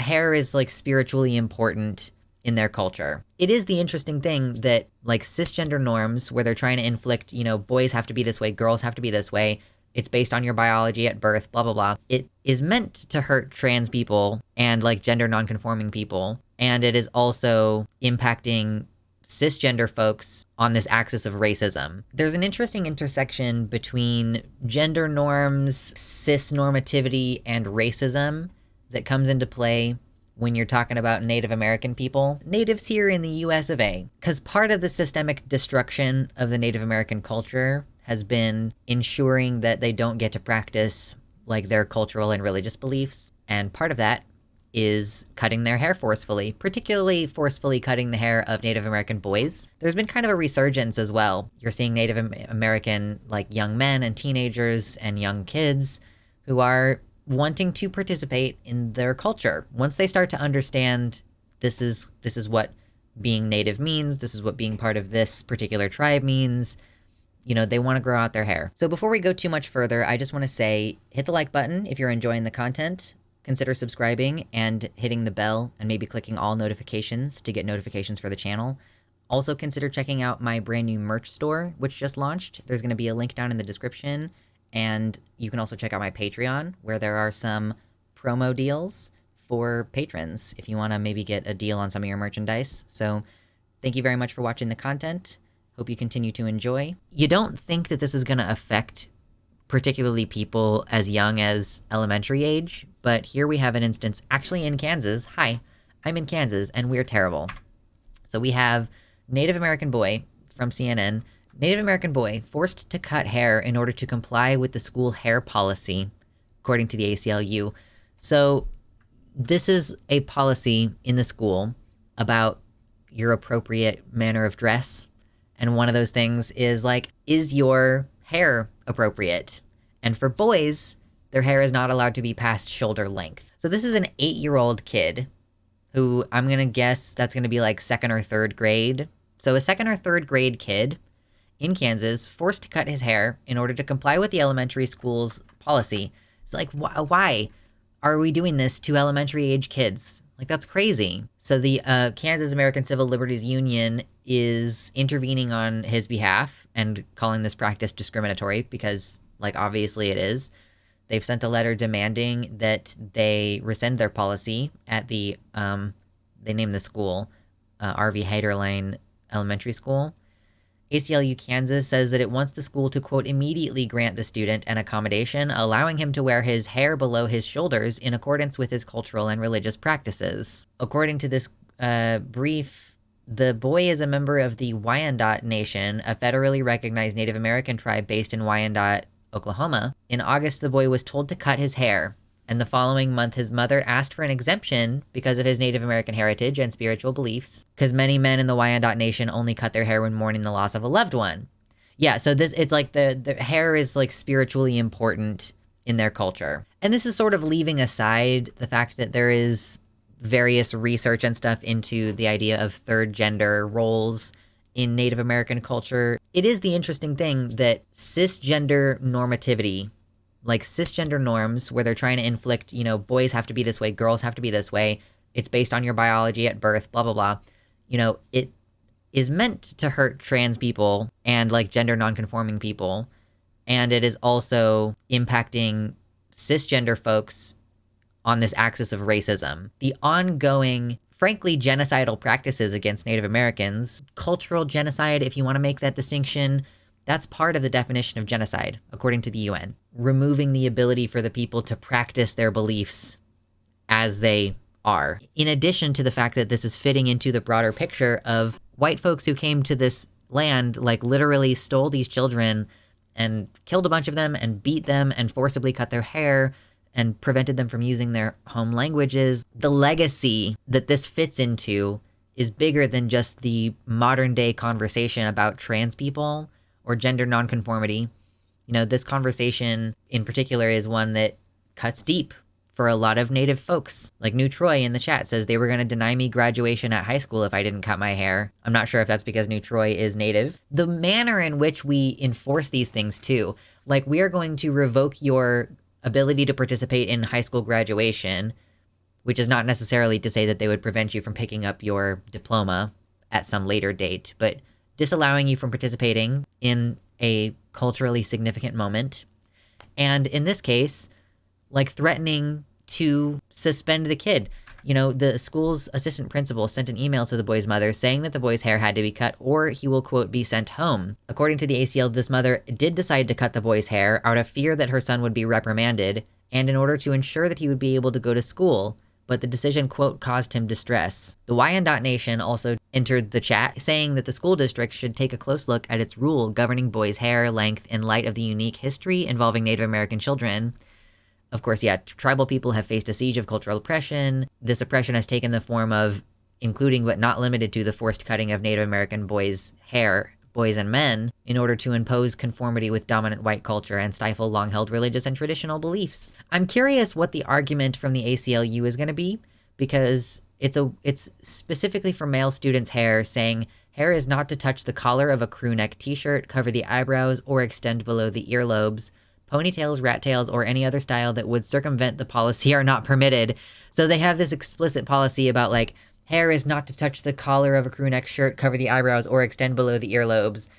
hair is like spiritually important in their culture. It is the interesting thing that like cisgender norms where they're trying to inflict, boys have to be this way, girls have to be this way. It's based on your biology at birth, blah, blah, blah. It is meant to hurt trans people and like gender nonconforming people. And it is also impacting cisgender folks on this axis of racism. There's an interesting intersection between gender norms, cis normativity, and racism that comes into play when you're talking about Native American people, natives here in the US of A. Because part of the systemic destruction of the Native American culture has been ensuring that they don't get to practice like their cultural and religious beliefs. And part of that is cutting their hair forcefully, particularly forcefully cutting the hair of Native American boys. There's been kind of a resurgence as well. You're seeing Native American like young men and teenagers and young kids who are wanting to participate in their culture. Once they start to understand this is what being Native means, this is what being part of this particular tribe means, they want to grow out their hair. So before we go too much further, I just want to say, hit the like button if you're enjoying the content. Consider subscribing and hitting the bell and maybe clicking all notifications to get notifications for the channel. Also consider checking out my brand new merch store, which just launched. There's going to be a link down in the description. And you can also check out my Patreon, where there are some promo deals for patrons if you want to maybe get a deal on some of your merchandise. So thank you very much for watching the content. Hope you continue to enjoy. You don't think that this is going to affect particularly people as young as elementary age, but here we have an instance actually in Kansas. Hi, I'm in Kansas, and we're terrible. So we have Native American boy from CNN, Native American boy forced to cut hair in order to comply with the school hair policy, according to the ACLU. So this is a policy in the school about your appropriate manner of dress. And one of those things is like, is your hair appropriate? And for boys, their hair is not allowed to be past shoulder length. So this is an 8-year-old kid who I'm going to guess that's going to be like 2nd or 3rd grade. So a 2nd or 3rd grade kid in Kansas forced to cut his hair in order to comply with the elementary school's policy. It's like, why are we doing this to elementary age kids? Like, that's crazy. So the Kansas American Civil Liberties Union is intervening on his behalf and calling this practice discriminatory because, like, obviously it is. They've sent a letter demanding that they rescind their policy at the, they named the school, R.V. Heiderlein Elementary School. ACLU Kansas says that it wants the school to, quote, immediately grant the student an accommodation, allowing him to wear his hair below his shoulders in accordance with his cultural and religious practices. According to this brief, the boy is a member of the Wyandot Nation, a federally recognized Native American tribe based in Wyandot, Oklahoma. In August, the boy was told to cut his hair, and the following month his mother asked for an exemption because of his Native American heritage and spiritual beliefs, because many men in the Wyandot Nation only cut their hair when mourning the loss of a loved one. Yeah, so it's like the hair is like spiritually important in their culture. And this is sort of leaving aside the fact that there is various research and stuff into the idea of third gender roles in Native American culture. It is the interesting thing that cisgender normativity, like cisgender norms where they're trying to inflict, boys have to be this way, girls have to be this way. It's based on your biology at birth, blah, blah, blah. It is meant to hurt trans people and like gender nonconforming people. And it is also impacting cisgender folks on this axis of racism. The ongoing, frankly, genocidal practices against Native Americans, cultural genocide, if you want to make that distinction, that's part of the definition of genocide, according to the UN. Removing the ability for the people to practice their beliefs as they are. In addition to the fact that this is fitting into the broader picture of white folks who came to this land, like literally stole these children and killed a bunch of them and beat them and forcibly cut their hair and prevented them from using their home languages. The legacy that this fits into is bigger than just the modern day conversation about trans people or gender nonconformity. This conversation in particular is one that cuts deep for a lot of Native folks. Like New Troy in the chat says they were going to deny me graduation at high school if I didn't cut my hair. I'm not sure if that's because New Troy is Native. The manner in which we enforce these things too, like we are going to revoke your ability to participate in high school graduation which is not necessarily to say that they would prevent you from picking up your diploma at some later date, but disallowing you from participating in a culturally significant moment. And in this case, like threatening to suspend the kid. You know, the school's assistant principal sent an email to the boy's mother saying that the boy's hair had to be cut or he will, quote, be sent home. According to the ACL, this mother did decide to cut the boy's hair out of fear that her son would be reprimanded and in order to ensure that he would be able to go to school. But the decision, quote, caused him distress. The Wyandot Nation also entered the chat saying that the school district should take a close look at its rule governing boys' hair length in light of the unique history involving Native American children. Of course, yeah, tribal people have faced a siege of cultural oppression. This oppression has taken the form of, including but not limited to, the forced cutting of Native American boys' hair, boys and men, in order to impose conformity with dominant white culture and stifle long-held religious and traditional beliefs. I'm curious what the argument from the ACLU is going to be, because it's specifically for male students' hair, saying hair is not to touch the collar of a crew neck t-shirt, cover the eyebrows, or extend below the earlobes. Ponytails, rat tails, or any other style that would circumvent the policy are not permitted. So they have this explicit policy about like hair is not to touch the collar of a crew neck shirt, cover the eyebrows, or extend below the earlobes.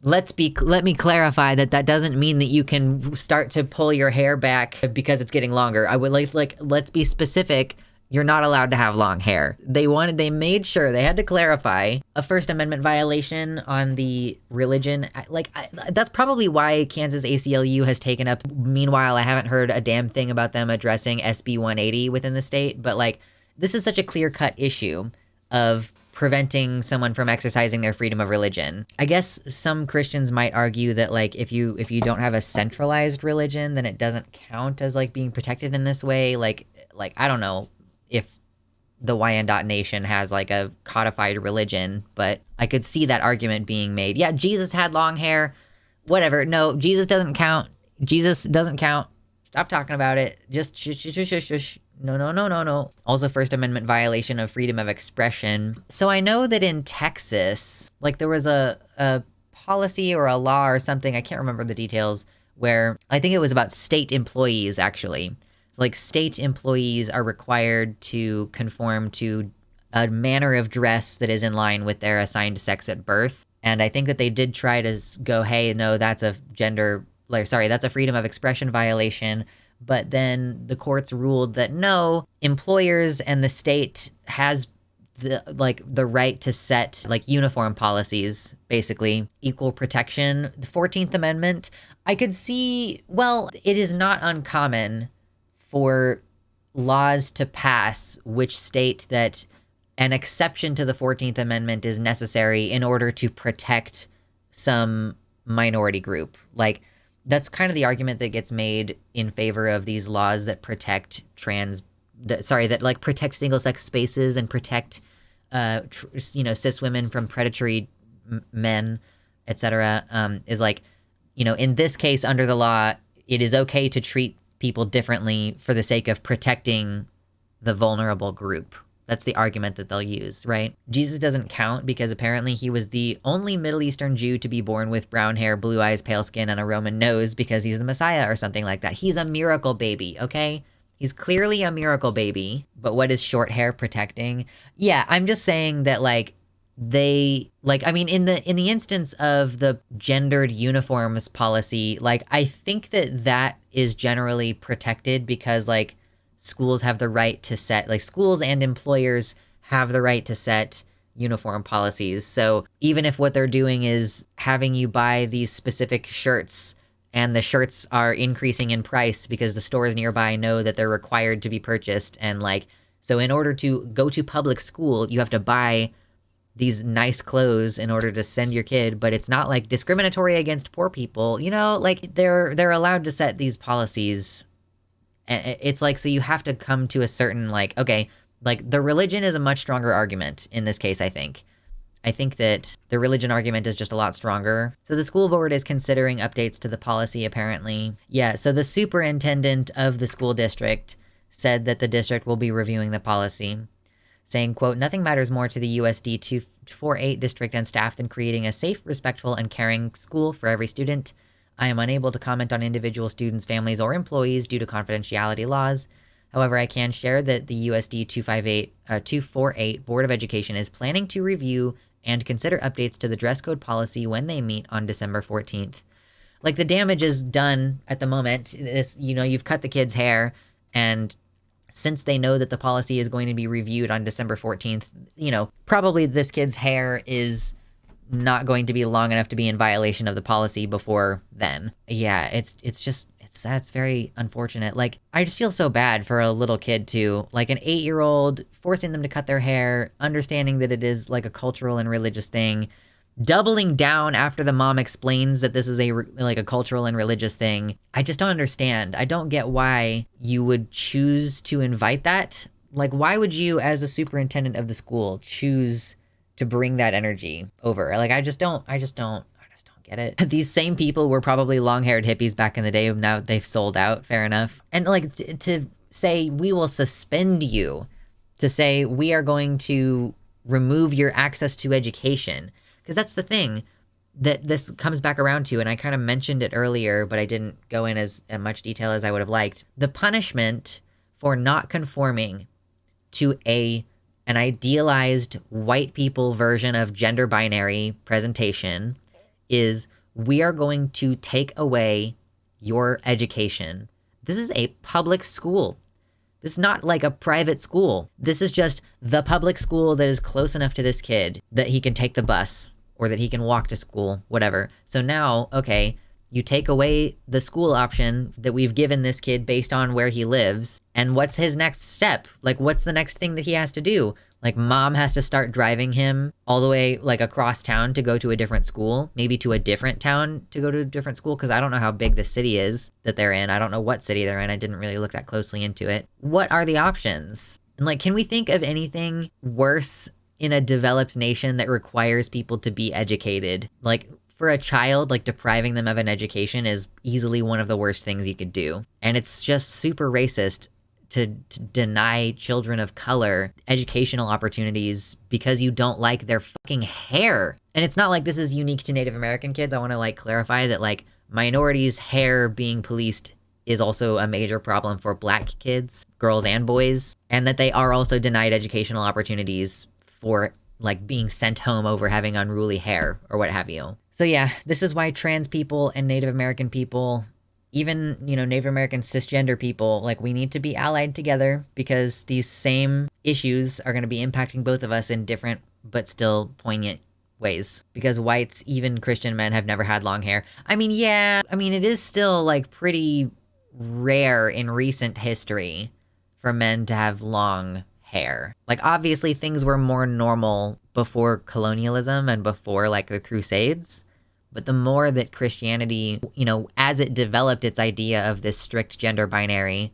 Let me clarify that doesn't mean that you can start to pull your hair back because it's getting longer. I would like let's be specific. You're not allowed to have long hair. They made sure they had to clarify a First Amendment violation on the religion. That's probably why Kansas ACLU has taken up. Meanwhile, I haven't heard a damn thing about them addressing SB 180 within the state. But like, this is such a clear-cut issue of preventing someone from exercising their freedom of religion. I guess some Christians might argue that like if you don't have a centralized religion, then it doesn't count as like being protected in this way. Like I don't know if the Wyandot Nation has like a codified religion, but I could see that argument being made. Yeah, Jesus had long hair, whatever. No, Jesus doesn't count. Jesus doesn't count. Stop talking about it. Just shush. No. Also, First Amendment violation of freedom of expression. So I know that in Texas, like there was a policy or a law or something, I can't remember the details, where I think it was about state employees actually. Like state employees are required to conform to a manner of dress that is in line with their assigned sex at birth. And I think that they did try to go, hey, no, that's a that's a freedom of expression violation. But then the courts ruled that no, employers and the state has the right to set like uniform policies, basically equal protection. The 14th Amendment, I could see, well, it is not uncommon for laws to pass which state that an exception to the 14th Amendment is necessary in order to protect some minority group. Like, that's kind of the argument that gets made in favor of these laws that protect that protect single-sex spaces and protect, cis women from predatory men, etc. Is like, in this case, under the law, it is okay to treat people differently for the sake of protecting the vulnerable group. That's the argument that they'll use, right? Jesus doesn't count because apparently he was the only Middle Eastern Jew to be born with brown hair, blue eyes, pale skin, and a Roman nose because he's the Messiah or something like that. He's a miracle baby, okay? He's clearly a miracle baby, but what is short hair protecting? Yeah, I'm just saying that in the instance of the gendered uniforms policy, I think that is generally protected because schools have the right to set, schools and employers have the right to set uniform policies. So even if what they're doing is having you buy these specific shirts and the shirts are increasing in price because the stores nearby know that they're required to be purchased. And so in order to go to public school, you have to buy these nice clothes in order to send your kid, but it's not discriminatory against poor people, they're allowed to set these policies. And it's so you have to come to a certain the religion is a much stronger argument in this case. I think that the religion argument is just a lot stronger. So the school board is considering updates to the policy, apparently. Yeah, so the superintendent of the school district said that the district will be reviewing the policy, saying, quote, "Nothing matters more to the USD 248 district and staff than creating a safe, respectful, and caring school for every student. I am unable to comment on individual students, families, or employees due to confidentiality laws. However, I can share that the USD 248 Board of Education is planning to review and consider updates to the dress code policy when they meet on December 14th. Like, the damage is done at the moment. You've cut the kid's hair, and since they know that the policy is going to be reviewed on December 14th, probably this kid's hair is not going to be long enough to be in violation of the policy before then. Yeah, it's very unfortunate. Like, I just feel so bad for a little kid too, like an 8-year-old, forcing them to cut their hair, understanding that it is like a cultural and religious thing, doubling down after the mom explains that this is a cultural and religious thing. I just don't understand. I don't get why you would choose to invite that. Like, why would you, as a superintendent of the school, choose to bring that energy over? Like, I just don't get it. These same people were probably long-haired hippies back in the day. Now they've sold out. Fair enough. And like, to say we will suspend you, to say we are going to remove your access to education, because that's the thing that this comes back around to, and I kind of mentioned it earlier, but I didn't go in as much detail as I would have liked. The punishment for not conforming to an idealized white people version of gender binary presentation is, we are going to take away your education. This is a public school. This is not like a private school. This is just the public school that is close enough to this kid that he can take the bus or that he can walk to school, whatever. So now, okay, you take away the school option that we've given this kid based on where he lives. And what's his next step? Like, what's the next thing that he has to do? Like, mom has to start driving him all the way, like, across town to go to a different school, maybe to a different town to go to a different school, because I don't know how big the city is that they're in. I don't know what city they're in. I didn't really look that closely into it. What are the options? And, like, can we think of anything worse in a developed nation that requires people to be educated? Like, for a child, like, depriving them of an education is easily one of the worst things you could do. And it's just super racist to deny children of color educational opportunities because you don't like their fucking hair. And it's not like this is unique to Native American kids. I want to, like, clarify that, like, minorities' hair being policed is also a major problem for Black kids, girls and boys, and that they are also denied educational opportunities for, like, being sent home over having unruly hair or what have you. So yeah, this is why trans people and Native American people, even, Native American cisgender people, like, we need to be allied together, because these same issues are going to be impacting both of us in different but still poignant ways. Because whites, even Christian men, have never had long hair. It is still, like, pretty rare in recent history for men to have long hair. Like, obviously things were more normal before colonialism and before, like, the Crusades. But the more that Christianity, as it developed its idea of this strict gender binary,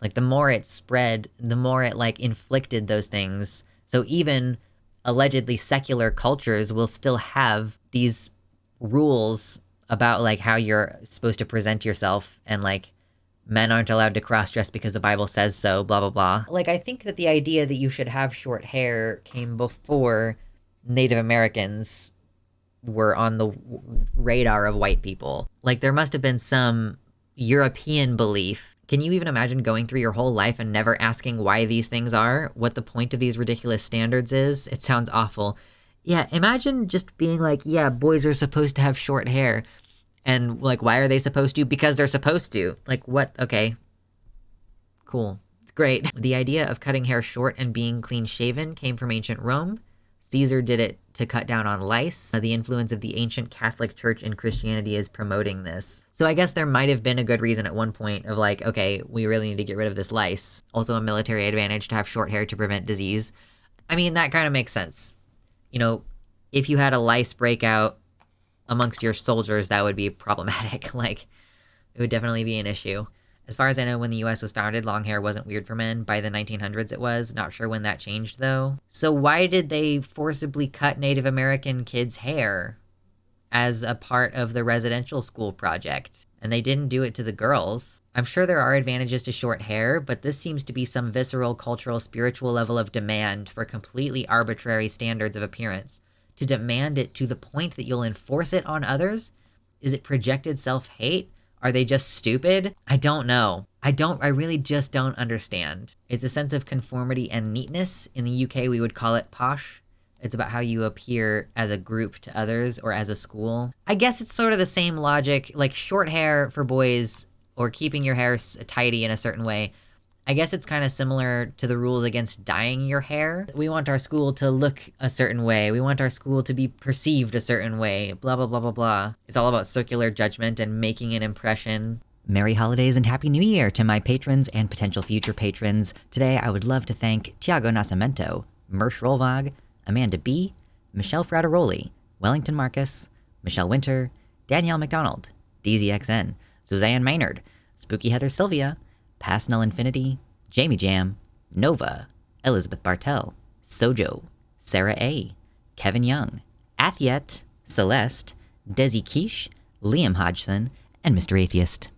like, the more it spread, the more it, like, inflicted those things. So even allegedly secular cultures will still have these rules about, like, how you're supposed to present yourself, and, like, men aren't allowed to cross-dress because the Bible says so, blah, blah, blah. Like, I think that the idea that you should have short hair came before Native Americans were on the radar of white people. Like, there must have been some European belief. Can you even imagine going through your whole life and never asking why these things are? What the point of these ridiculous standards is? It sounds awful. Yeah, imagine just being like, yeah, boys are supposed to have short hair. And, like, why are they supposed to? Because they're supposed to. Like, what? Okay. Cool. Great. The idea of cutting hair short and being clean-shaven came from ancient Rome. Caesar did it to cut down on lice. The influence of the ancient Catholic Church in Christianity is promoting this. So I guess there might have been a good reason at one point of, like, okay, we really need to get rid of this lice. Also a military advantage to have short hair to prevent disease. I mean, that kind of makes sense. If you had a lice breakout amongst your soldiers, that would be problematic. Like, it would definitely be an issue. As far as I know, when the U.S. was founded, long hair wasn't weird for men. By the 1900s it was. Not sure when that changed, though. So why did they forcibly cut Native American kids' hair as a part of the residential school project? And they didn't do it to the girls. I'm sure there are advantages to short hair, but this seems to be some visceral, cultural, spiritual level of demand for completely arbitrary standards of appearance. To demand it to the point that you'll enforce it on others? Is it projected self-hate? Are they just stupid? I don't know. I really just don't understand. It's a sense of conformity and neatness. In the UK, we would call it posh. It's about how you appear as a group to others or as a school. I guess it's sort of the same logic, like short hair for boys or keeping your hair tidy in a certain way. I guess it's kind of similar to the rules against dyeing your hair. We want our school to look a certain way. We want our school to be perceived a certain way, blah, blah, blah, blah, blah. It's all about circular judgment and making an impression. Merry holidays and Happy New Year to my patrons and potential future patrons. Today, I would love to thank Tiago Nascimento, Mersh Rolvag, Amanda B., Michelle Frateroli, Wellington Marcus, Michelle Winter, Danielle McDonald, DZXN, Suzanne Maynard, Spooky Heather Sylvia, Passnell Infinity, Jamie Jam, Nova, Elizabeth Bartell, Sojo, Sarah A., Kevin Young, Athiet, Celeste, Desi Quiche, Liam Hodgson, and Mr. Atheist.